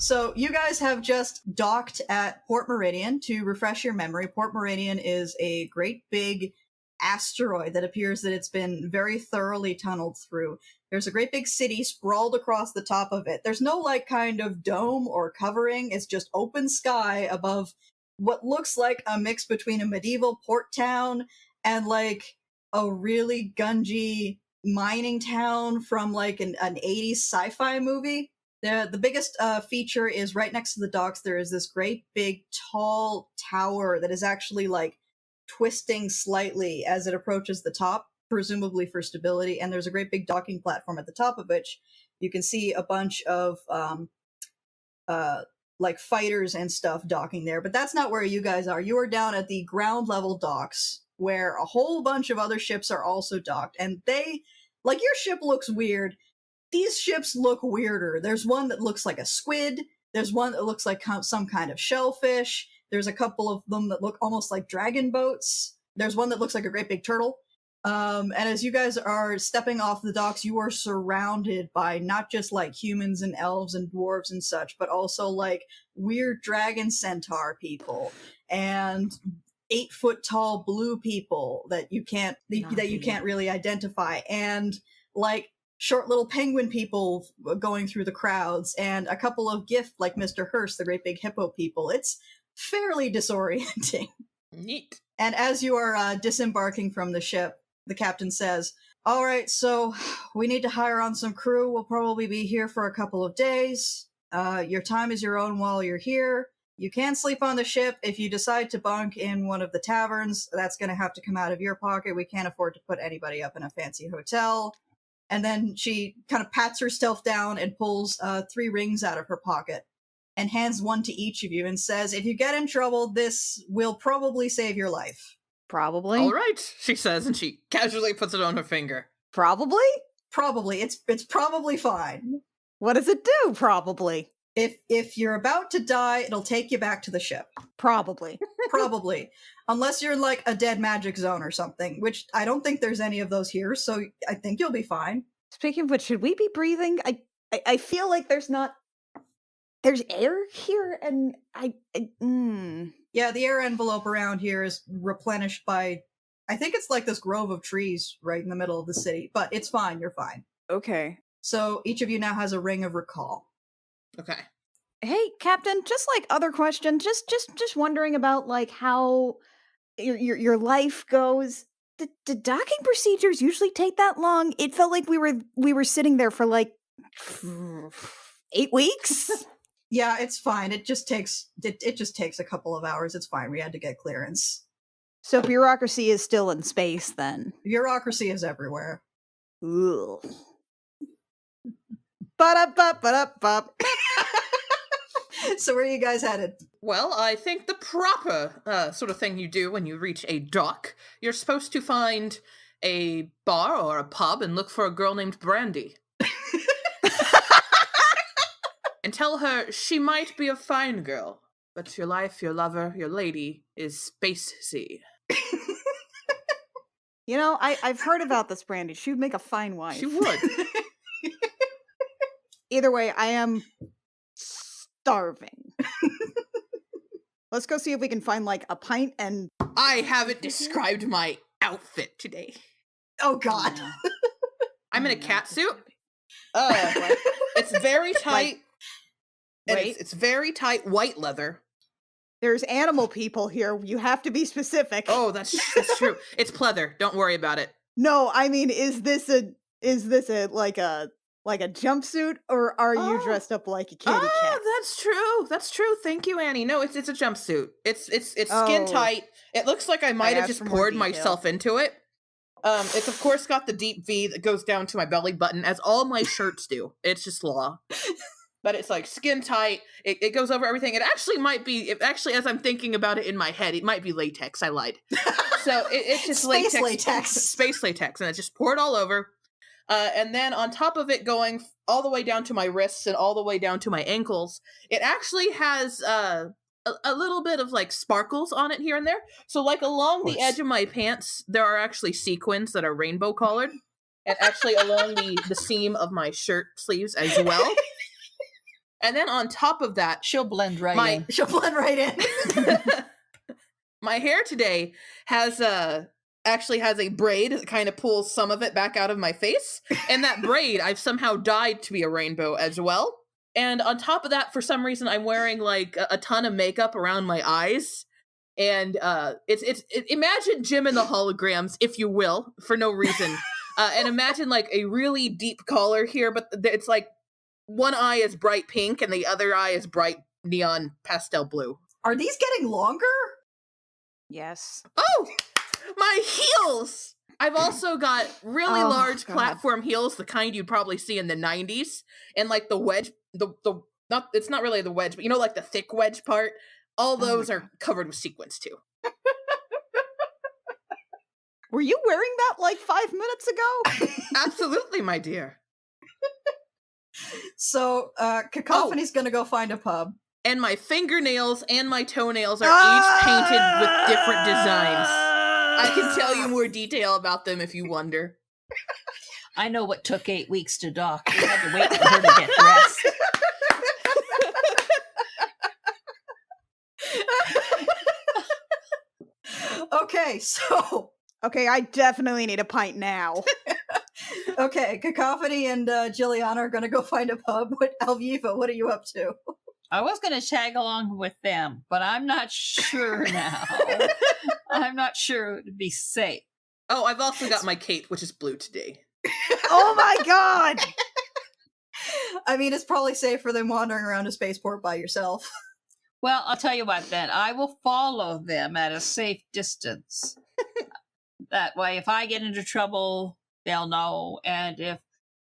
So you guys have just docked at Port Meridian. To refresh your memory, Port Meridian is a great big asteroid that appears that it's been very thoroughly tunneled through. There's a great big city sprawled across the top of it. There's no like kind of dome or covering. It's just open sky above what looks like a mix between a medieval port town and like a really gungy mining town from like an 80s sci-fi movie. The biggest feature is right next to the docks. There is this great big tall tower that is actually like twisting slightly as it approaches the top, presumably for stability, and there's a great big docking platform at the top of which you can see a bunch of like fighters and stuff docking there. But that's not where you guys are. You are down at the ground level docks where a whole bunch of other ships are also docked, and they, like, your ship looks weird. These ships look weirder. There's one that looks like a squid. There's one that looks like some kind of shellfish. There's a couple of them that look almost like dragon boats. There's one that looks like a great big turtle. And as you guys are stepping off the docks, you are surrounded by not just like humans and elves and dwarves and such, but also like weird dragon centaur people and 8-foot tall blue people that you can't really identify, and like short little penguin people going through the crowds, and a couple of gift like Mr. Hearst, the great big hippo people. It's fairly disorienting. Neat. And as you are disembarking from the ship, the captain says, "All right, so we need to hire on some crew. We'll probably be here for a couple of days. Your time is your own while you're here. You can sleep on the ship. If you decide to bunk in one of the taverns, that's going to have to come out of your pocket. We can't afford to put anybody up in a fancy hotel." And then she kind of pats herself down and pulls 3 rings out of her pocket and hands one to each of you and says, "If you get in trouble, this will probably save your life." Probably. All right, she says, and she casually puts it on her finger. Probably? Probably. It's probably fine. What does it do, probably? If you're about to die, it'll take you back to the ship. Probably. Probably. Unless you're in like a dead magic zone or something, which I don't think there's any of those here, so I think you'll be fine. Speaking of which, should we be breathing? I feel like there's air here, and Yeah, the air envelope around here is replenished by, I think it's like this grove of trees right in the middle of the city, but it's fine, you're fine. Okay. So each of you now has a ring of recall. Okay. Hey, Captain, just like other questions, just wondering about like how your life goes. Did docking procedures usually take that long? It felt like we were sitting there for like 8 weeks. Yeah, it's fine. It just takes a couple of hours. It's fine. We had to get clearance. So bureaucracy is still in space then. Bureaucracy is everywhere. Ugh. Ba-da-ba-ba-da-ba. So where are you guys headed? Well, I think the proper sort of thing you do when you reach a dock, you're supposed to find a bar or a pub and look for a girl named Brandy. And tell her she might be a fine girl, but your life, your lover, your lady is spacey. You know, I've heard about this Brandy. She would make a fine wife. She would. Either way, I am starving. Let's go see if we can find like a pint and... I haven't described my outfit today. Oh God. I'm in a cat suit. It's very tight. And it's very tight white leather. There's animal people here. You have to be specific. Oh, that's true. It's pleather. Don't worry about it. No, I mean, is this a like a jumpsuit, or are you dressed up like a kitty cat? That's true. Thank you, Annie. No, it's a jumpsuit. It's skin tight. It looks like I might have just poured myself into it. It's of course got the deep V that goes down to my belly button, as all my shirts do. It's just law. But it's like skin tight. It goes over everything. It actually might be, as I'm thinking about it in my head, it might be latex. I lied. So it's just Space Space latex. And it's just poured all over. And then on top of it, going all the way down to my wrists and all the way down to my ankles, it actually has a little bit of like sparkles on it here and there. So like along the edge of my pants, there are actually sequins that are rainbow colored. And actually along the seam of my shirt sleeves as well. And then on top of that, she'll blend right in. She'll blend right in. My hair today actually has a braid that kind of pulls some of it back out of my face. And that braid I've somehow dyed to be a rainbow as well. And on top of that, for some reason, I'm wearing like a ton of makeup around my eyes. And it's imagine Jim and the holograms, if you will, for no reason. And imagine like a really deep collar here, but it's like one eye is bright pink and the other eye is bright neon pastel blue. Are these getting longer? Yes. Oh, my heels! I've also got really large platform heels, the kind you'd probably see in the 90s, and like the wedge, it's not really the wedge, but you know, like the thick wedge part. All those are covered with sequins too. Were you wearing that like 5 minutes ago? Absolutely, my dear. So, Cacophony's gonna go find a pub. And my fingernails and my toenails are each painted with different designs. I can tell you more detail about them if you wonder. I know what took 8 weeks to dock. We had to wait for her to get dressed. Okay, so... Okay, I definitely need a pint now. Okay, Cacophony and Jilliana are gonna go find a pub. Alviva, what are you up to? I was going to tag along with them, but I'm not sure now. I'm not sure it would be safe. Oh, I've also got my cape, which is blue today. Oh my god! I mean, it's probably safer than wandering around a spaceport by yourself. Well, I'll tell you what then. I will follow them at a safe distance. That way, if I get into trouble, they'll know. And if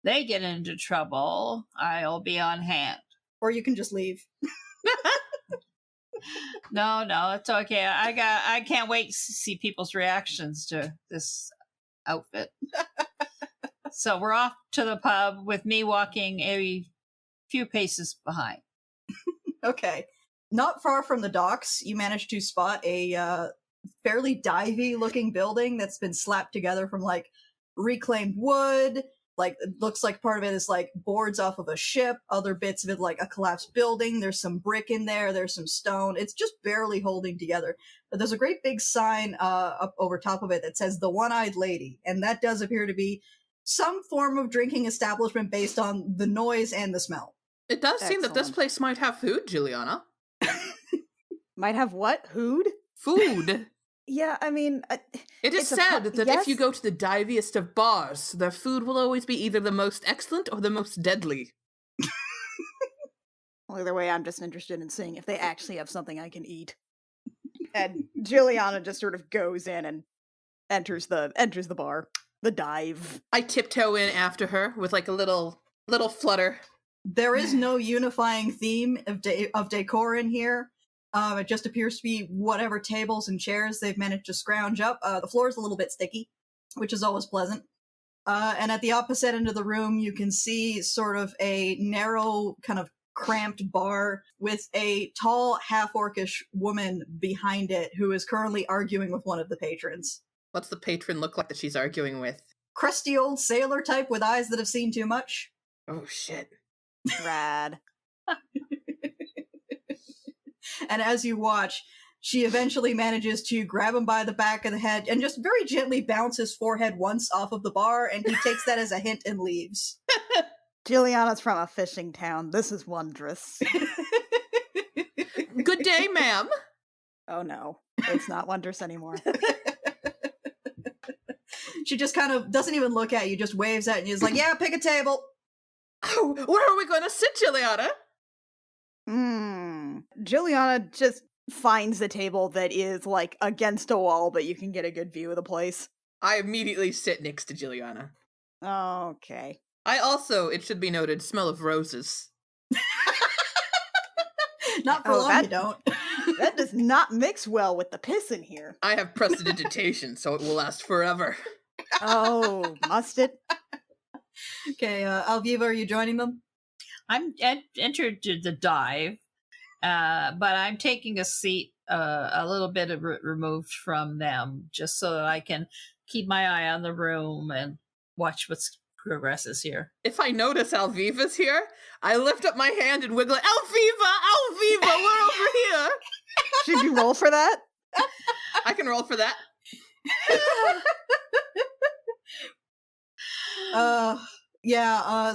they get into trouble, I'll be on hand. Or you can just leave. No, it's okay. I can't wait to see people's reactions to this outfit. So we're off to the pub with me walking a few paces behind. Okay. Not far from the docks, you managed to spot a fairly divey looking building that's been slapped together from like reclaimed wood. Like, it looks like part of it is like boards off of a ship, other bits of it like a collapsed building. There's some brick in there, there's some stone. It's just barely holding together. But there's a great big sign up over top of it that says The One-Eyed Lady, and that does appear to be some form of drinking establishment based on the noise and the smell. It does seem that this place might have food, Juliana. Might have what? Food? Food. Yeah, I mean... it is said that if you go to the diviest of bars, their food will always be either the most excellent or the most deadly. Well, either way, I'm just interested in seeing if they actually have something I can eat. And Juliana just sort of goes in and enters the bar. The dive. I tiptoe in after her with like a little flutter. There is no unifying theme of decor in here. It just appears to be whatever tables and chairs they've managed to scrounge up. The floor is a little bit sticky, which is always pleasant. And at the opposite end of the room, you can see sort of a narrow, kind of cramped bar with a tall, half-orcish woman behind it who is currently arguing with one of the patrons. What's the patron look like that she's arguing with? Crusty old sailor type with eyes that have seen too much. Oh, shit. Rad. And as you watch, she eventually manages to grab him by the back of the head and just very gently bounce his forehead once off of the bar, and he takes that as a hint and leaves. Juliana's from a fishing town. This is wondrous. Good day, ma'am. Oh no, it's not wondrous anymore. She just kind of doesn't even look at you, just waves at you. Is like, yeah, pick a table. Oh, where are we going to sit, Juliana? Juliana just finds a table that is like against a wall, but you can get a good view of the place. I immediately sit next to Juliana. Okay. I also, it should be noted, smell of roses. Not for long, you don't. That does not mix well with the piss in here. I have prestidigitation, so it will last forever. Oh, must it? Okay, Alviva, are you joining them? I'm entered to the dive, but I'm taking a seat a little bit removed from them, just so that I can keep my eye on the room and watch what's progresses here. If I notice Alviva's here, I lift up my hand and wiggle it. Alviva, we're over here. Should you roll for that? I can roll for that.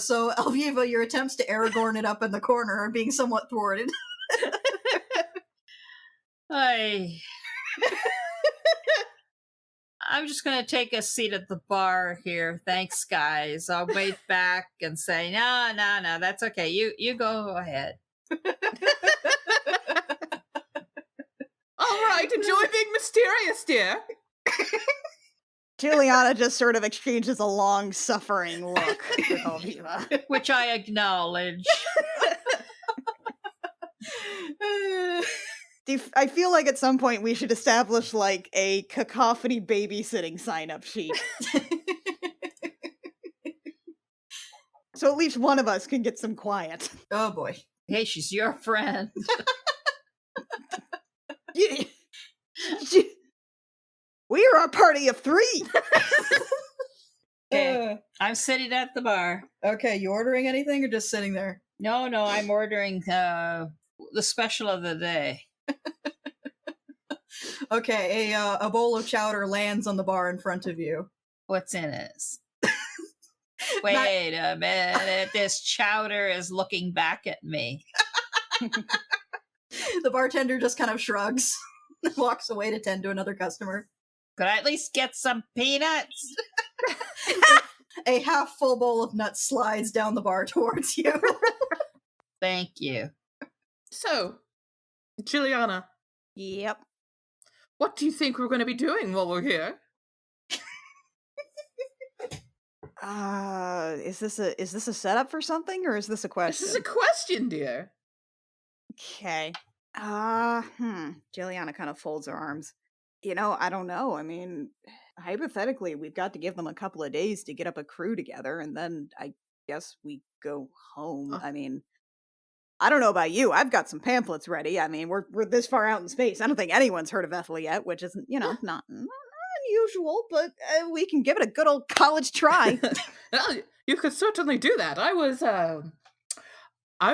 So Alviva, your attempts to Aragorn it up in the corner are being somewhat thwarted. I'm just going to take a seat at the bar here. Thanks, guys. I'll wave back and say, no, that's okay. You go ahead. All right, enjoy being mysterious, dear. Juliana just sort of exchanges a long-suffering look with Alviva. Which I acknowledge. I feel like at some point we should establish like a cacophony babysitting sign-up sheet. So at least one of us can get some quiet. Oh boy. Hey, she's your friend. We are a party of 3. Okay, I'm sitting at the bar. Okay, you ordering anything or just sitting there? No, I'm ordering the special of the day. Okay, a bowl of chowder lands on the bar in front of you. What's in it? Wait a minute. This chowder is looking back at me. The bartender just kind of shrugs and walks away to tend to another customer. Could I at least get some peanuts? A half full bowl of nuts slides down the bar towards you. Thank you. So, Juliana. Yep. What do you think we're going to be doing while we're here? Is this a setup for something, or is this a question? This is a question, dear. Okay. Juliana kind of folds her arms. I don't know. I mean, hypothetically, we've got to give them a couple of days to get up a crew together, and then I guess we go home. I mean, I don't know about you. I've got some pamphlets ready. I mean, we're this far out in space. I don't think anyone's heard of Ethel yet, which isn't, not unusual, but we can give it a good old college try. Well, you could certainly do that. I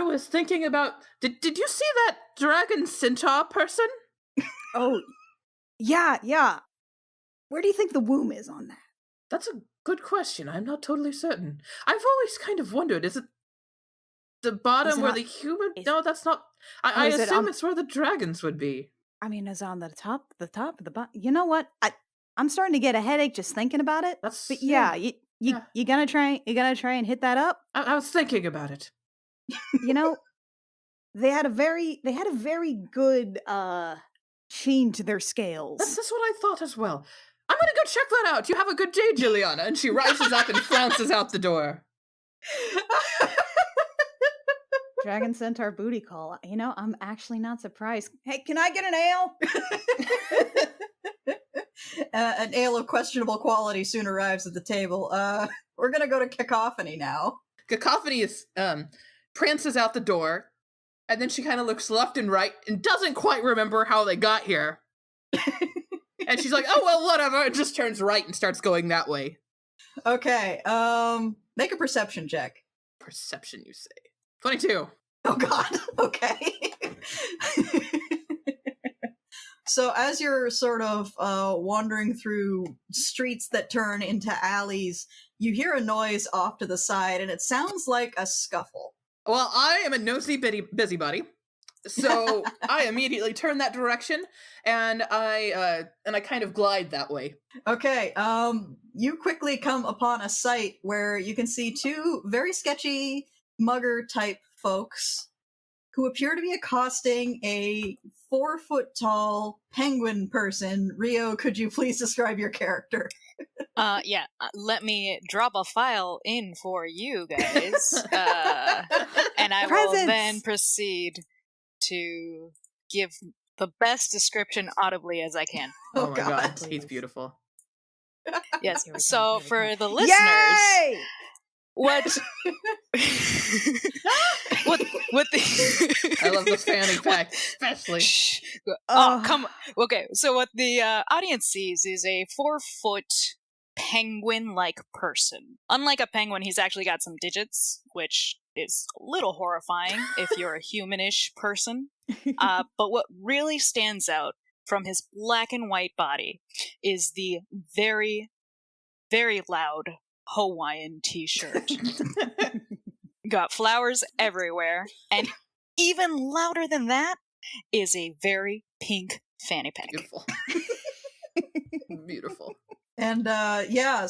was thinking about. Did you see that dragon centaur person? Oh, yeah. Where do you think the womb is on that? That's a good question. I'm not totally certain. I've always kind of wondered, is it the bottom where the human... No, that's not... I assume it's where the dragons would be. I mean, is it on the top of the bottom? You know what? I'm starting to get a headache just thinking about it. But yeah, you gonna try and hit that up? I was thinking about it. They had a very good sheen to their scales. That's what I thought as well. I'm gonna go check that out. You have a good day, Juliana. And she rises up and flounces out the door. Dragon Centaur booty call. I'm actually not surprised. Hey, can I get an ale? An ale of questionable quality soon arrives at the table. We're gonna go to Cacophony now. Cacophony is prances out the door, and then she kind of looks left and right and doesn't quite remember how they got here. And she's like, oh, well, whatever. It just turns right and starts going that way. Okay, make a perception check. Perception, you say? 22. Oh, God. Okay. So as you're sort of wandering through streets that turn into alleys, you hear a noise off to the side, and it sounds like a scuffle. Well, I am a nosy busybody, so I immediately turn that direction, and I kind of glide that way. Okay, you quickly come upon a site where you can see 2 very sketchy mugger-type folks who appear to be accosting a 4-foot-tall penguin person. Rio, could you please describe your character? Let me drop a file in for you guys, and I will then proceed to give the best description audibly as I can. Oh my God, he's beautiful. Yes, so for the listeners... Yay! What the I love the fanny pack, especially. Oh, come on. Okay, so what the audience sees is a 4-foot penguin-like person. Unlike a penguin, he's actually got some digits, which is a little horrifying if you're a humanish person. But what really stands out from his black and white body is the very, very loud Hawaiian t-shirt. Got flowers everywhere, and even louder than that is a very pink fanny pack. Beautiful. Beautiful. And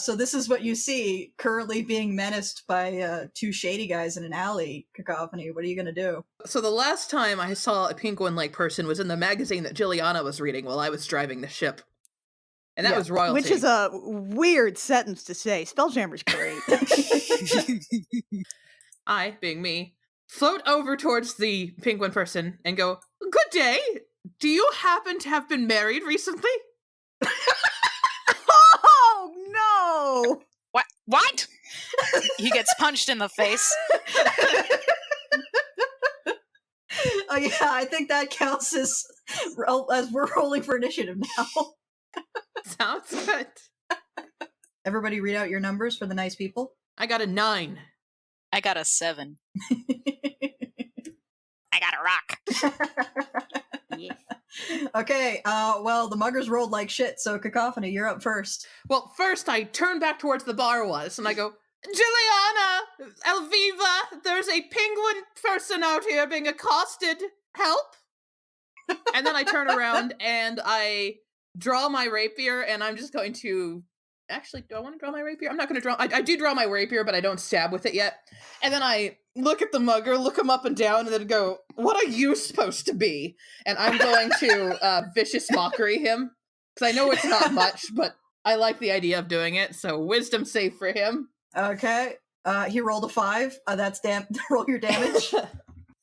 so this is what you see currently being menaced by two shady guys in an alley. Cacophony, what are you gonna do? So the last time I saw a penguin-like person was in the magazine that Jilliana was reading while I was driving the ship. And that was royalty. Which is a weird sentence to say. Spelljammer's great. I, being me, float over towards the penguin person and go, "Good day. Do you happen to have been married recently?" Oh, no! What? He gets punched in the face. Oh yeah, I think that counts as we're rolling for initiative now. Sounds good. Everybody read out your numbers for the nice people. I got a 9. I got a 7. I got a rock. Yes. Okay, well, the muggers rolled like shit, so Cacophony, you're up first. Well, first I turn back towards the bar was, and I go, "Jilliana, Elviva, there's a penguin person out here being accosted. Help!" And then I turn around and I draw my rapier, and I'm just going to... Actually, do I want to draw my rapier? I'm not going to draw... I do draw my rapier, but I don't stab with it yet. And then I look at the mugger, look him up and down, and then go, "What are you supposed to be?" And I'm going to vicious mockery him. Because I know it's not much, but I like the idea of doing it. So wisdom save for him. Okay, he rolled a 5. That's roll your damage.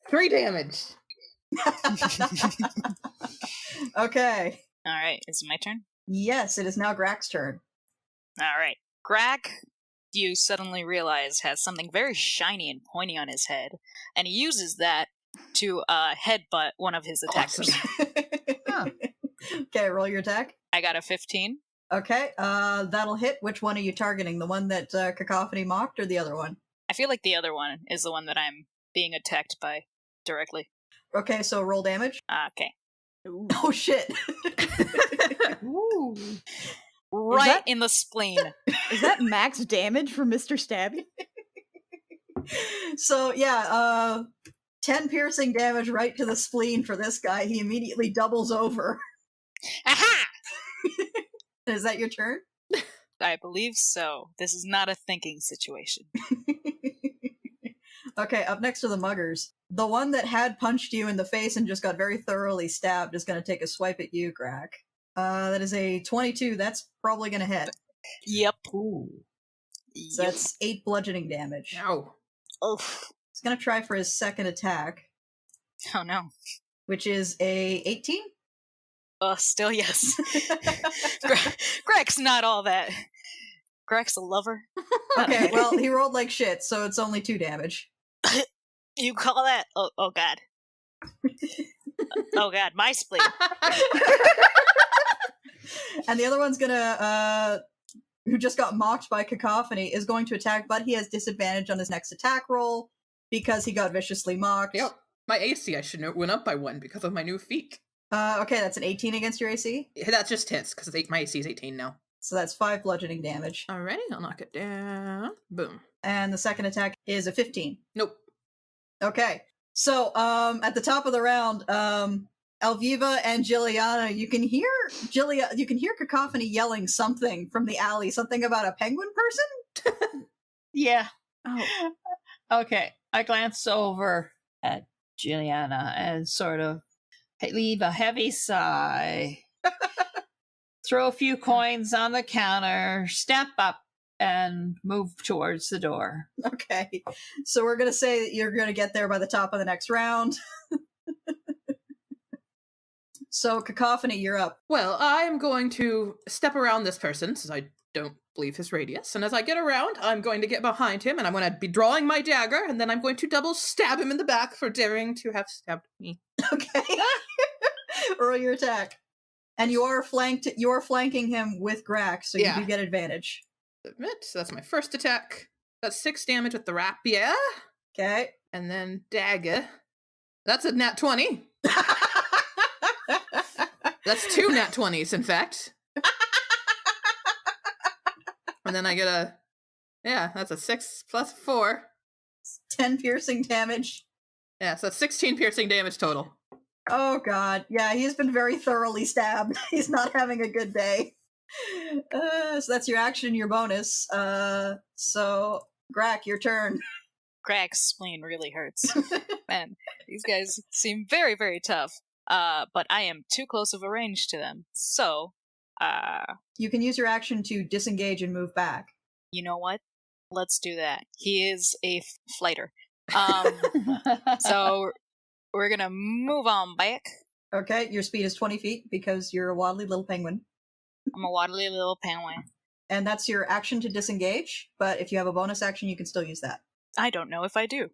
3 damage. Okay. All right, is it my turn? Yes, it is now Grak's turn. All right. Grak, you suddenly realize, has something very shiny and pointy on his head, and he uses that to headbutt one of his attackers. Awesome. Okay, roll your attack. I got a 15. Okay, that'll hit. Which one are you targeting? The one that Cacophony mocked or the other one? I feel like the other one is the one that I'm being attacked by directly. Okay, so roll damage. Okay. Ooh. Oh, shit. Ooh. Right in the spleen. Is that max damage for Mr. Stabby? So, yeah, 10 piercing damage right to the spleen for this guy. He immediately doubles over. Aha! Is that your turn? I believe so. This is not a thinking situation. Okay, up next to the muggers. The one that had punched you in the face and just got very thoroughly stabbed is going to take a swipe at you, Grak. That is a 22. That's probably going to hit. Yep. Ooh. So that's 8 bludgeoning damage. Ow. Oof. He's going to try for his second attack, Oh no. which is a 18. Still yes. Greg's not all that. Greg's a lover. Okay, well, he rolled like shit, so it's only 2 damage. You call that? Oh god. Oh god, my spleen. And the other one's gonna, who just got mocked by Cacophony, is going to attack, but he has disadvantage on his next attack roll because he got viciously mocked. Yep. My AC, I should know, went up by 1 because of my new feat. Okay, that's an 18 against your AC. That just hits, because my AC is 18 now. So that's 5 bludgeoning damage. Alrighty, I'll knock it down. Boom. And the second attack is a 15. Nope. Okay. So, at the top of the round, Elviva and Jilliana, you can hear Cacophony yelling something from the alley, something about a penguin person? Yeah. Oh. Okay. I glance over at Juliana and sort of leave a heavy sigh, throw a few coins on the counter, step up, and move towards the door. Okay. So we're going to say that you're going to get there by the top of the next round. So, Cacophony, you're up. Well, I am going to step around this person, since I don't believe his radius. And as I get around, I'm going to get behind him, and I'm going to be drawing my dagger, and then I'm going to double stab him in the back for daring to have stabbed me. Okay. Roll your attack. And you are flanking him with Grak, so you do get advantage. Submit. So that's my first attack. That's 6 damage with the rapier. Okay. And then dagger. That's a nat 20. That's 2 nat 20s, in fact. And then I get a... Yeah, that's a 6 plus 4. 10 piercing damage. Yeah, so that's 16 piercing damage total. Oh god. Yeah, he's been very thoroughly stabbed. He's not having a good day. So that's your action, your bonus. So, Grak, your turn. Greg's spleen really hurts. Man, these guys seem very, very tough. But I am too close of a range to them. So, you can use your action to disengage and move back. You know what? Let's do that. He is a fighter. So we're gonna move on back. Okay, your speed is 20 feet because you're a waddly little penguin. I'm a waddly little penguin. And that's your action to disengage, but if you have a bonus action, you can still use that. I don't know if I do.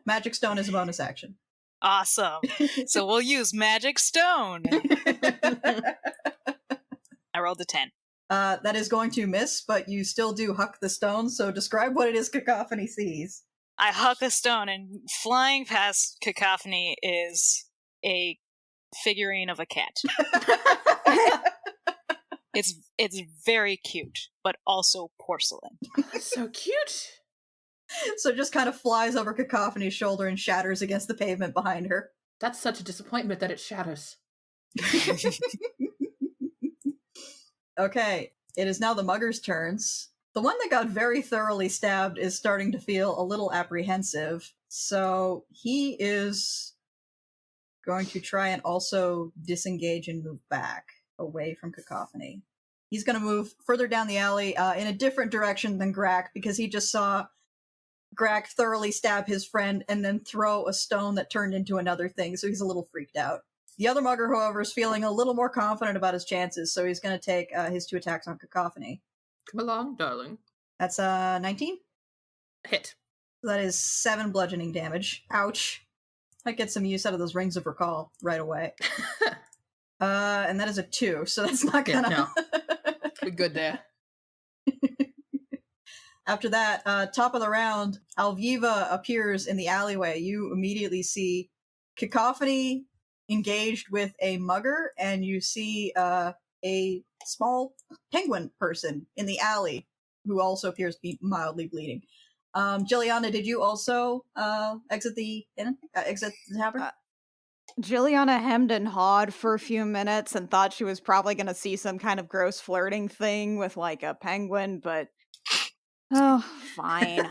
Magic Stone is a bonus action. Awesome. So we'll use Magic Stone. I rolled a 10. That is going to miss, but you still do huck the stone, so describe what it is Cacophony sees. I huck the stone, and flying past Cacophony is a figurine of a cat. It's very cute, but also porcelain. So cute. So just kind of flies over Cacophony's shoulder and shatters against the pavement behind her. That's such a disappointment that it shatters. Okay, it is now the muggers' turns. The one that got very thoroughly stabbed is starting to feel a little apprehensive, so he is going to try and also disengage and move back away from Cacophony. He's going to move further down the alley in a different direction than Grak, because he just saw Grak thoroughly stab his friend and then throw a stone that turned into another thing, so he's a little freaked out. The other mugger, however, is feeling a little more confident about his chances, so he's going to take his 2 attacks on Cacophony. Come along, darling. That's 19? Hit. That is 7 bludgeoning damage. Ouch. Might get some use out of those rings of recall right away. And that is a 2, so that's not gonna... Yeah, no. We're good there. After that, top of the round, Alviva appears in the alleyway. You immediately see Cacophony engaged with a mugger, and you see a small penguin person in the alley who also appears to be mildly bleeding. Jilliana, did you also exit the tavern? Jilliana hemmed and hawed for a few minutes and thought she was probably going to see some kind of gross flirting thing with like a penguin, but oh, fine.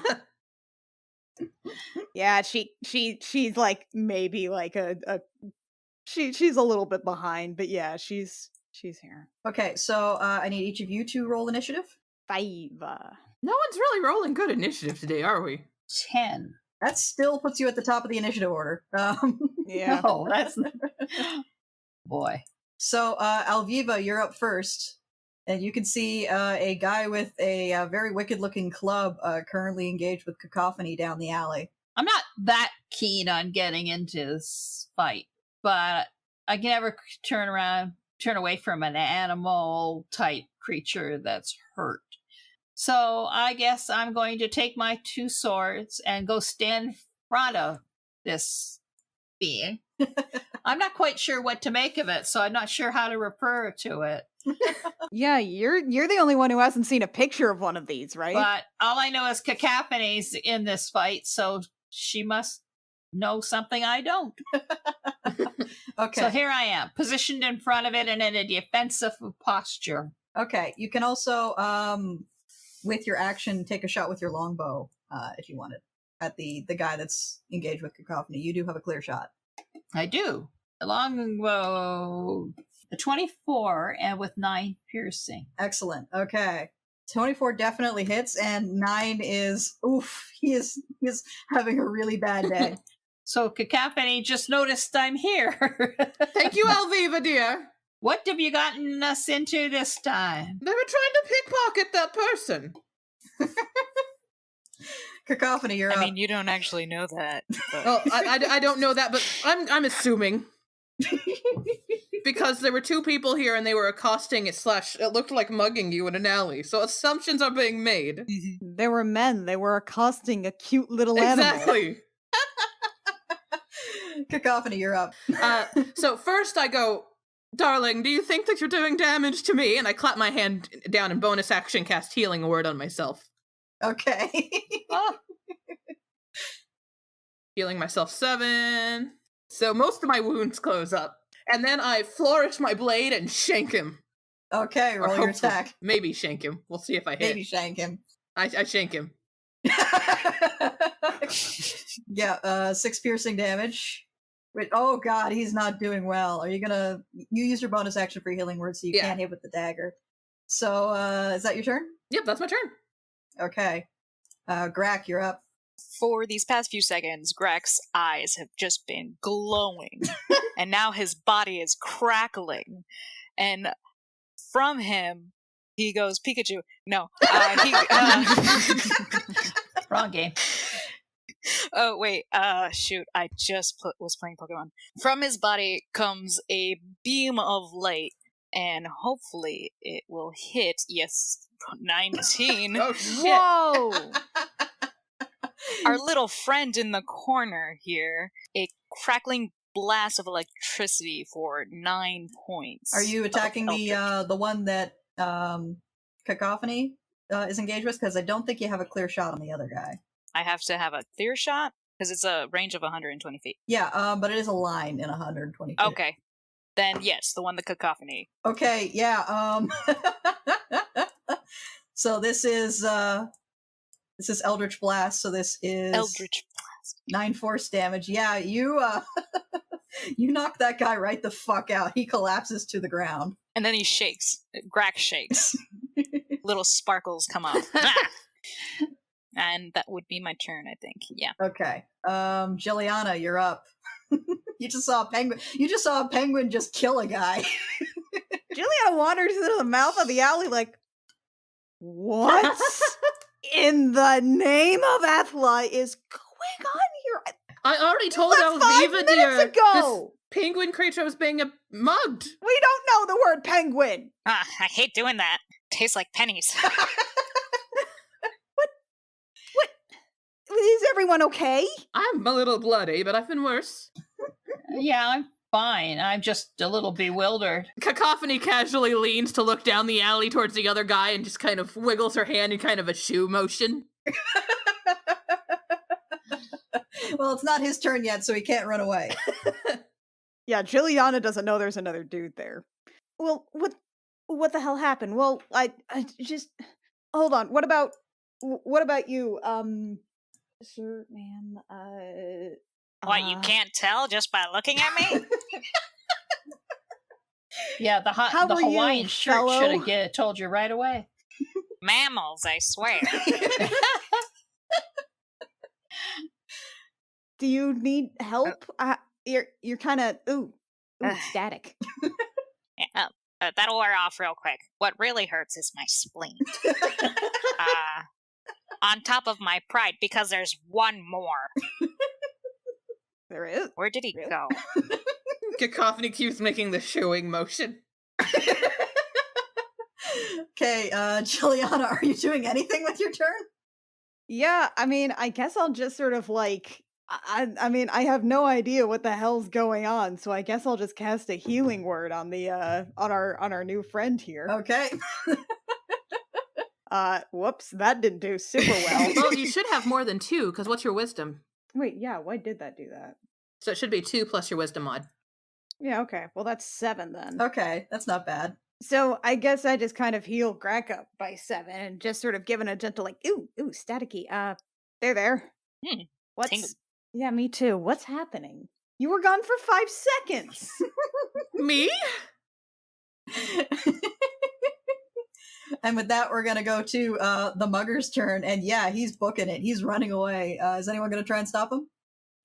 Yeah, she's like maybe like she's a little bit behind, but yeah, she's here. Okay, so I need each of you to roll initiative. 5. No one's really rolling good initiative today, are we? 10. That still puts you at the top of the initiative order. Yeah. No, that's... Boy. So, Alviva, you're up first. And you can see a guy with a very wicked-looking club currently engaged with Cacophony down the alley. I'm not that keen on getting into this fight, but I can never turn away from an animal-type creature that's hurt. So I guess I'm going to take my 2 swords and go stand in front of this being. I'm not quite sure what to make of it, so I'm not sure how to refer to it. Yeah, you're the only one who hasn't seen a picture of one of these, right? But all I know is Cacophony's in this fight, so she must know something I don't. Okay. So here I am, positioned in front of it and in a defensive posture. Okay, you can also, with your action, take a shot with your longbow, if you wanted, at the guy that's engaged with Cacophony. You do have a clear shot. I do. A longbow, a 24, and with 9 piercing. Excellent. Okay. 24 definitely hits, and 9 is, oof, he is having a really bad day. So Cacophony just noticed I'm here. Thank you, Alviva, dear. What have you gotten us into this time? They were trying to pickpocket that person. Cacophony, you're up. I mean, you don't actually know that. But... Oh, I don't know that, but I'm assuming. Because there were two people here and they were accosting it looked like mugging you in an alley. So assumptions are being made. They were men. They were accosting a cute little animal. Exactly. Cacophony, you're up. So first I go, darling, do you think that you're doing damage to me? And I clap my hand down and bonus action cast Healing Word on myself. Okay. Healing myself 7. So most of my wounds close up. And then I flourish my blade and shank him. Okay, roll your attack. Maybe shank him. We'll see if I hit. Maybe shank him. I shank him. Yeah, 6 piercing damage. Wait, oh god, he's not doing well. Are you gonna... You use your bonus action for Healing Word, so you can't hit with the dagger. So, is that your turn? Yep, that's my turn. Okay. Grak, you're up. For these past few seconds, Grak's eyes have just been glowing, and now his body is crackling. And from him, he goes, Pikachu. No, Wrong game. Oh, wait, shoot, I just was playing Pokemon. From his body comes a beam of light, and hopefully it will hit, 19. Oh, shit. Whoa! Our little friend in the corner here, a crackling blast of electricity for 9 points. Are you attacking the one that Cacophony is engaged with? Because I don't think you have a clear shot on the other guy. I have to have a clear shot? Because it's a range of 120 feet. Yeah, but it is a line in 120 feet. Okay. Then yes, the one the Cacophony. Okay, yeah, so this is Eldritch Blast, so this is Eldritch Blast. 9 force damage. Yeah, you you knock that guy right the fuck out. He collapses to the ground. And then he shakes. Grak shakes. Little sparkles come off. And that would be my turn, I think. Yeah. Okay. Jilliana, you're up. You just saw a penguin just kill a guy. Juliana wanders into the mouth of the alley like, what in the name of Ethla is going on here? I already told Alviva, dear, this penguin creature was being mugged. We don't know the word penguin. I hate doing that. Tastes like pennies. Is everyone okay? I'm a little bloody, but I've been worse. Yeah, I'm fine. I'm just a little bewildered. Cacophony casually leans to look down the alley towards the other guy and just kind of wiggles her hand in kind of a shoe motion. Well, it's not his turn yet, so he can't run away. Yeah, Juliana doesn't know there's another dude there. Well, what the hell happened? Well, I just hold on. What about you, sir, ma'am? What, you can't tell just by looking at me? Yeah, the Hawaiian shirt should have told you right away. Mammals, I swear. Do you need help? You're kind of static. Yeah, that'll wear off real quick. What really hurts is my spleen. On top of my pride, because there's one more. There is? Where did he go? Cacophony keeps making the shooing motion. Okay, Juliana, are you doing anything with your turn? Yeah, I mean, I guess I'll just sort of like... I mean, I have no idea what the hell's going on, so I guess I'll just cast a healing word on the on our new friend here. Okay. Whoops, that didn't do super well. Well, you should have more than 2, because what's your wisdom? Wait, yeah, why did that do that? So it should be 2 plus your wisdom mod. Yeah, okay. Well, that's 7 then. Okay, that's not bad. So I guess I just kind of heal Grak up by 7 and just sort of given a gentle like, ooh, staticky. There. What's... Tingle. Yeah, me too. What's happening? You were gone for 5 seconds. Me? And with that, we're going to go to the mugger's turn. And yeah, he's booking it. He's running away. Is anyone going to try and stop him?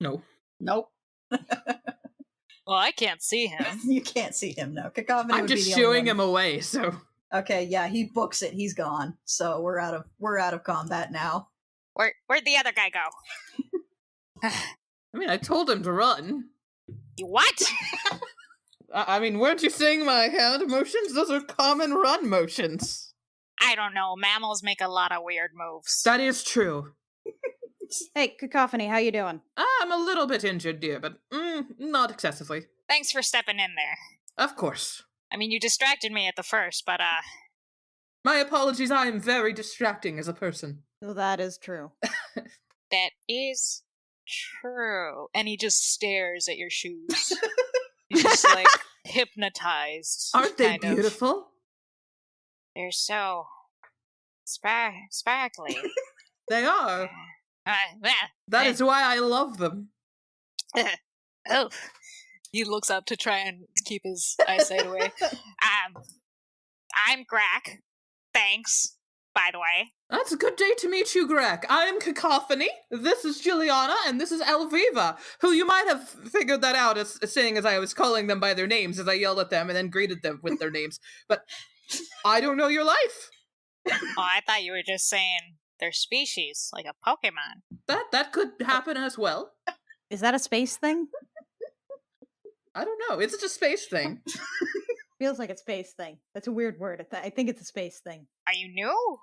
No. Nope. Well, I can't see him. You can't see him, no. Cacophony I'm would just be the only shooing one. him away, so... Okay, yeah, he books it. He's gone. So we're out of combat now. Where'd the other guy go? I mean, I told him to run. You what? I mean, weren't you seeing my hand motions? Those are common run motions. I don't know. Mammals make a lot of weird moves. That is true. Hey, Cacophony, how you doing? I'm a little bit injured, dear, but not excessively. Thanks for stepping in there. Of course. I mean, you distracted me at the first, but, My apologies, I am very distracting as a person. Well, that is true. That is true. And he just stares at your shoes. He's just, like, hypnotized. Aren't they beautiful? They're so sparkly. They are. That is why I love them. Oh. He looks up to try and keep his eyesight away. I'm Grack. Thanks, by the way. That's a good day to meet you, Greg. I am Cacophony, this is Juliana, and this is Elviva, who you might have figured that out as seeing as I was calling them by their names as I yelled at them and then greeted them with their names. But I don't know your life. Oh, I thought you were just saying their species, like a Pokemon. That could happen as well. Is that a space thing? I don't know. It's just a space thing. Feels like a space thing. That's a weird word. I think it's a space thing. Are you new?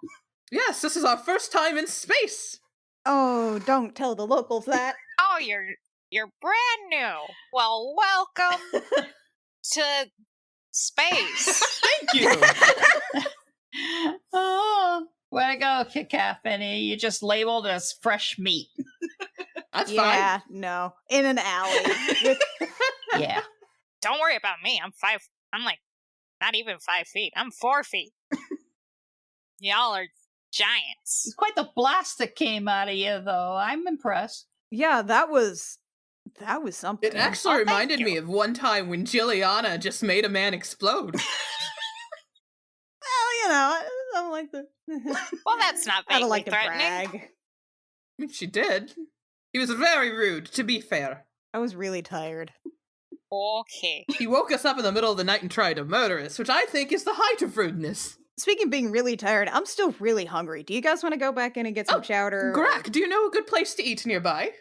Yes, this is our first time in space. Oh, don't tell the locals that. Oh, you're brand new. Well, welcome to space. Thank you. Oh, way to go, Cacophony. You just labeled as fresh meat. That's yeah, fine. no. In an alley. Yeah. Don't worry about me. I'm like not even 5 feet. I'm 4 feet. Y'all are giants. It's quite the blast that came out of you, though. I'm impressed. Yeah, that was something. It actually reminded me of one time when Juliana just made a man explode. Well, you know, I don't like the. Well, that's not I don't vaguely like to threatening. brag. I mean, she did. He was very rude, to be fair. I was really tired. Okay. He woke us up in the middle of the night and tried to murder us, which I think is the height of rudeness. Speaking of being really tired, I'm still really hungry. Do you guys want to go back in and get some chowder? Grack, do you know a good place to eat nearby?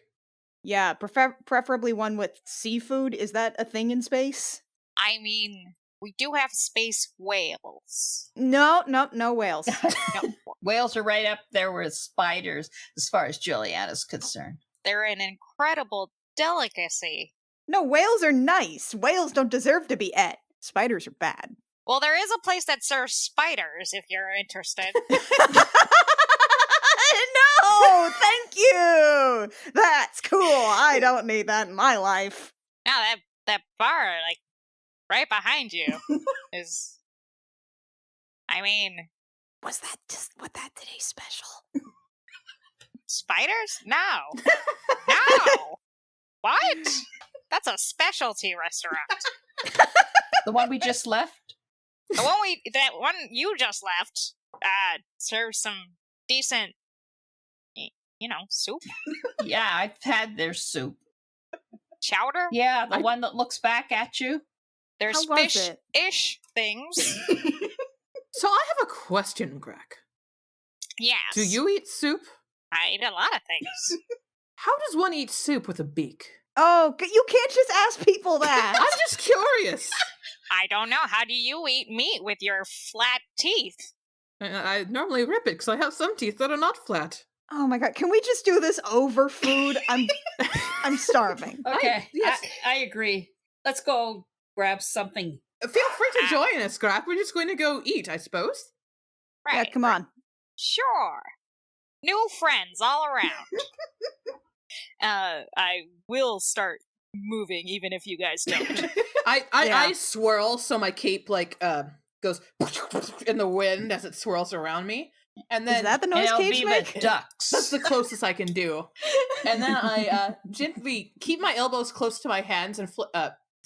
Yeah, preferably one with seafood. Is that a thing in space? I mean, we do have space whales. No whales. No, Whales are right up there with spiders, as far as Juliana's concerned. they're an incredible delicacy. No, whales are nice. Whales don't deserve to be ate. Spiders are bad. Well, there is a place that serves spiders if you're interested. No, thank you. That's cool. I don't need that in my life. Now that bar, like right behind you, is. I mean, Was that today's special? spiders? No, no. What? That's a specialty restaurant. The one we just left? That one you just left, serves some decent, soup. Yeah, I've had their soup. Chowder? Yeah, the one that looks back at you. There's How was it? fish-ish things. So I have a question, Greg. Yes. Do you eat soup? I eat a lot of things. How does one eat soup with a beak? Oh, you can't just ask people that. I'm just curious. I don't know. How do you eat meat with your flat teeth? I normally rip it because I have some teeth that are not flat. Oh my god, can we just do this over food? I'm starving. Okay, yes. I agree. Let's go grab something. Feel free to join us, Grap. We're just going to go eat, I suppose. Right. Yeah, come on. Sure. New friends all around. I will start moving even if you guys don't. I swirl so my cape goes in the wind as it swirls around me. And then Is that the noise capes make? Ducks. That's the closest I can do. And then I gently keep my elbows close to my hands and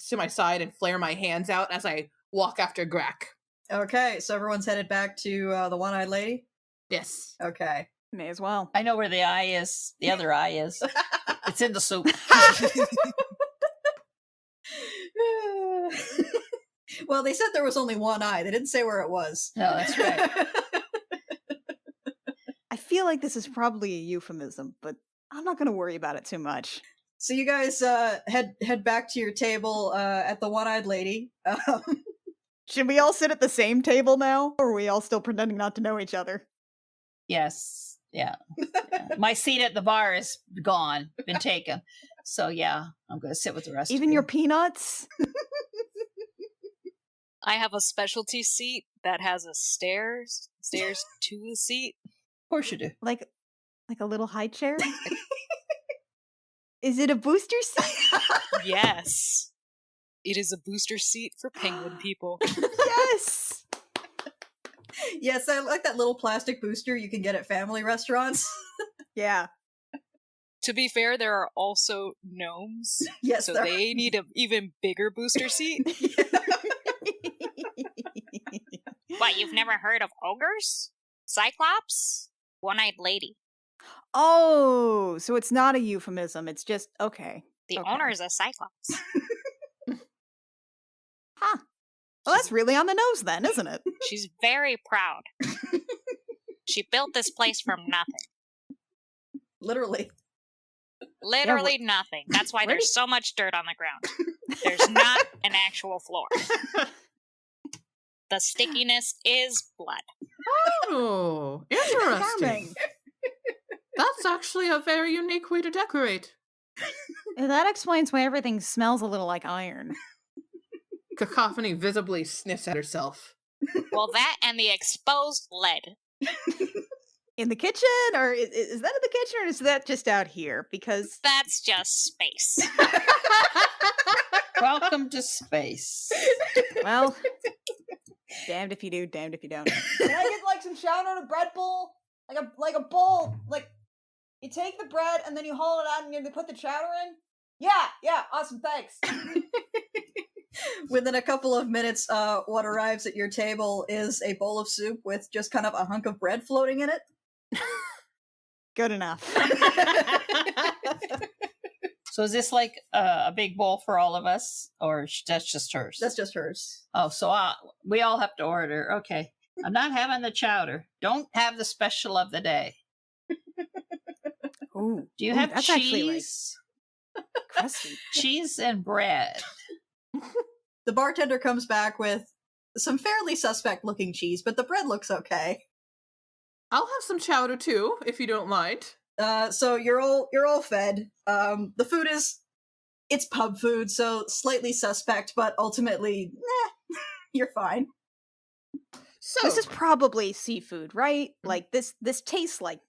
to my side and flare my hands out as I walk after Grack. Okay, so everyone's headed back to the one-eyed lady? Yes. Okay. May as well. I know where the eye is. The other eye is. It's in the soup. Well, they said there was only one eye. They didn't say where it was. No, that's right. I feel like this is probably a euphemism, but I'm not going to worry about it too much. So you guys head back to your table at the One-Eyed Lady. Should we all sit at the same table now? Or are we all still pretending not to know each other? Yes. Yeah. My seat at the bar is gone, been taken. So yeah, I'm going to sit with the rest of you. Even your peanuts? I have a specialty seat that has a stairs to the seat. Of course you do. Like a little high chair? Is it a booster seat? Yes. It is a booster seat for penguin people. Yes! Yes, I like that little plastic booster you can get at family restaurants. Yeah. To be fair, there are also gnomes. Yes, so they need an even bigger booster seat. What, you've never heard of ogres? Cyclops? One-eyed lady. Oh, so it's not a euphemism. It's just, okay. The Okay. owner is a cyclops. Huh. Well, that's really on the nose then, isn't it? She's very proud. She built this place from nothing. Literally. Literally nothing. That's why there's so much dirt on the ground. There's not an actual floor. The stickiness is blood. Oh, interesting. That's actually a very unique way to decorate. That explains why everything smells a little like iron. Cacophony visibly sniffs at herself. Well, that and the exposed lead. In the kitchen? Or is that in the kitchen, or is that just out here? Because that's just space. Welcome to space. Well, damned if you do, damned if you don't. Can I get like some chowder in a bread bowl? Like a bowl, like you take the bread and then you haul it out and you put the chowder in? Yeah, awesome, thanks. Within a couple of minutes, what arrives at your table is a bowl of soup with just kind of a hunk of bread floating in it. Good enough. So is this like a big bowl for all of us, or that's just hers? That's just hers. Oh, so we all have to order. Okay. I'm not having the chowder. Don't have the special of the day. Ooh, Do you have that's cheese? Actually, like, crusty. Cheese and bread. The bartender comes back with some fairly suspect-looking cheese, but the bread looks okay. I'll have some chowder too, if you don't mind. So you're all fed. The food it's pub food, so slightly suspect, but ultimately, you're fine. So This is probably seafood, right? Like this tastes like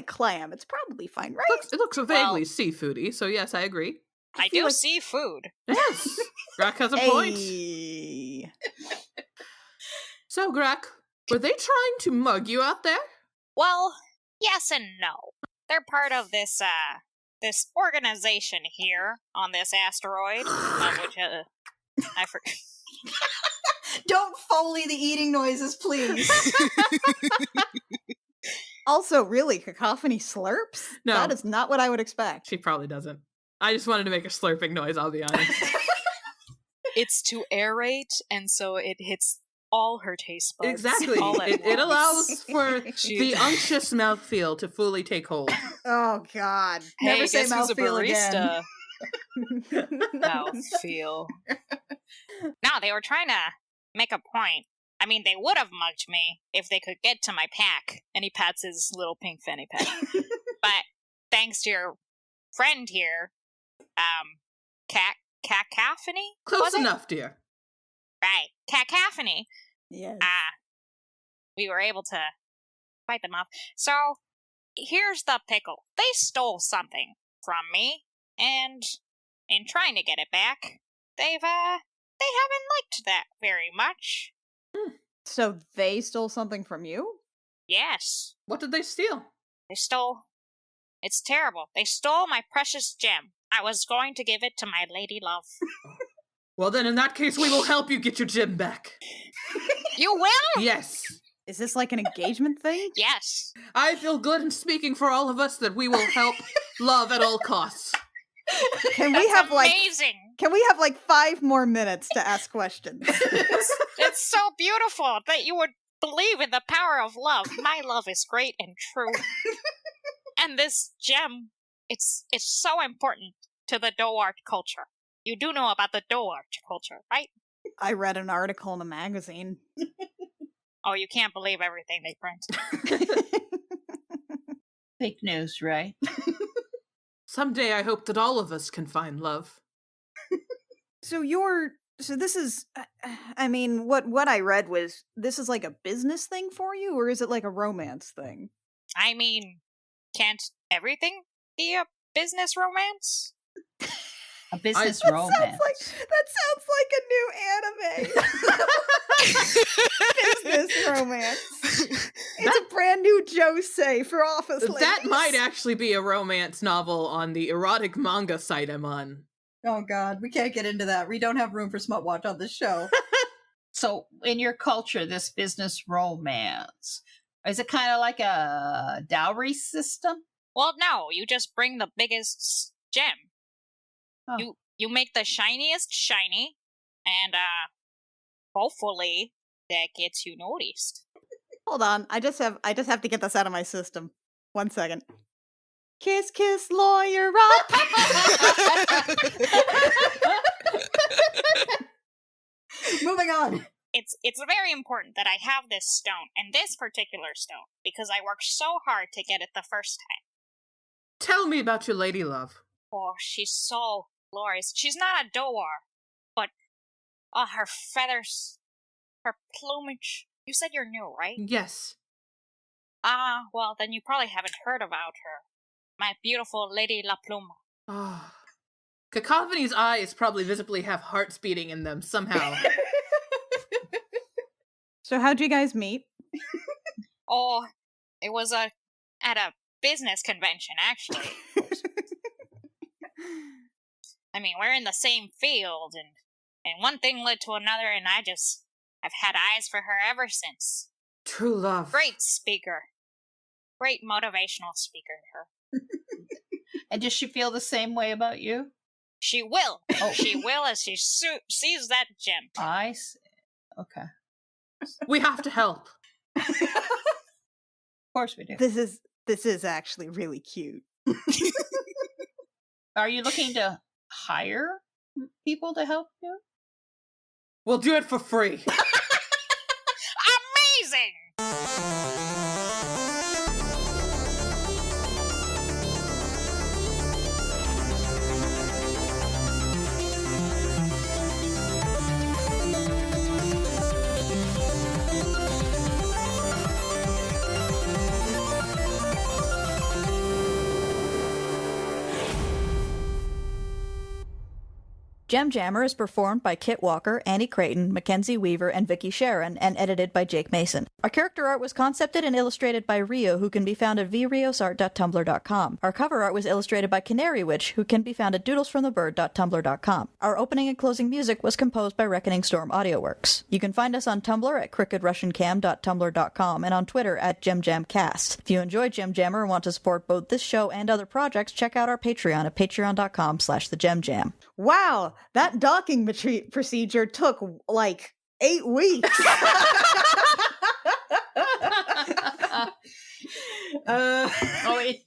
clam. It's probably fine, right? it looks vaguely seafoody, so yes, I agree. I do see food. Yes, Grak has a point. Hey. So, Grak, were they trying to mug you out there? Well, yes and no. They're part of this this organization here on this asteroid, which I forget. Don't Foley the eating noises, please. Also, really, Cacophony slurps? No. That is not what I would expect. She probably doesn't. I just wanted to make a slurping noise, I'll be honest. It's to aerate, and so it hits all her taste buds. Exactly. All at It once. allows for the unctuous mouthfeel to fully take hold. Oh, God. Hey, Never say guess who's a mouthfeel again. barista? Mouthfeel. No, they were trying to make a point. I mean, they would have mugged me if they could get to my pack. And he pats his little pink fanny pack. But thanks to your friend here, Cacophony? Close Was it? enough, dear. Right, Cacophony. Yes. We were able to fight them off. So, here's the pickle. They stole something from me, and in trying to get it back, they haven't liked that very much. So they stole something from you? Yes, What did they steal? they stole. It's terrible. They stole my precious gem. I was going to give it to my lady love. Well, then in that case, we will help you get your gem back. You will? Yes. Is this like an engagement thing? Yes. I feel good in speaking for all of us that we will help love at all costs. Can we That's have amazing. Can we have 5 more minutes to ask questions? It's so beautiful that you would believe in the power of love. My love is great and true. And this gem, it's so important to the Doart culture. You do know about the Doart culture, right? I read an article in a magazine. Oh, you can't believe everything they print. Fake news, right? Someday I hope that all of us can find love. So this is, I mean, what I read was, this is like a business thing for you, or is it like a romance thing? I mean, can't everything be a business romance? A business romance. That sounds like a new anime. Business romance. It's a brand new Josei for office ladies. That might actually be a romance novel on the erotic manga site I'm on. Oh god, we can't get into that. We don't have room for smut watch on this show. So, in your culture, this business romance, is it kind of like a dowry system? Well, no, you just bring the biggest gem. Oh. You make the shiniest shiny, and hopefully that gets you noticed. Hold on, I just have to get this out of my system. 1 second. Kiss, kiss, lawyer up. Moving on. It's very important that I have this stone, and this particular stone, because I worked so hard to get it the first time. Tell me about your lady love. Oh, she's so glorious. She's not a Doar, but her feathers, her plumage. You said you're new, right? Yes. Well, then you probably haven't heard about her. My beautiful Lady La Pluma. Oh. Cacophony's eyes probably visibly have hearts beating in them somehow. So how'd you guys meet? Oh, it was at a business convention, actually. I mean, we're in the same field, and one thing led to another, and I've had eyes for her ever since. True love. Great speaker. Great motivational speaker, her. And does she feel the same way about you? She will. Oh. She will as she sees that gem. I see. Okay. We have to help. Of course we do. This is actually really cute. Are you looking to hire people to help you? We'll do it for free. Amazing! JEMJAMMER is performed by Kit Walker, Annie Creighton, Mackenzie Weaver, and Vicky Sharon, and edited by Jake Mason. Our character art was concepted and illustrated by Rio, who can be found at vriosart.tumblr.com. Our cover art was illustrated by Canary Witch, who can be found at doodlesfromthebird.tumblr.com. Our opening and closing music was composed by Reckoning Storm Audioworks. You can find us on Tumblr at crookedrussiancam.tumblr.com and on Twitter at JemJamCast. If you enjoy JemJammer and want to support both this show and other projects, check out our Patreon at patreon.com/thejemjam. Wow, that docking procedure took like 8 weeks.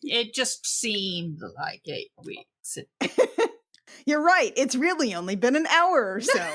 It just seemed like 8 weeks. You're right. It's really only been an hour or so.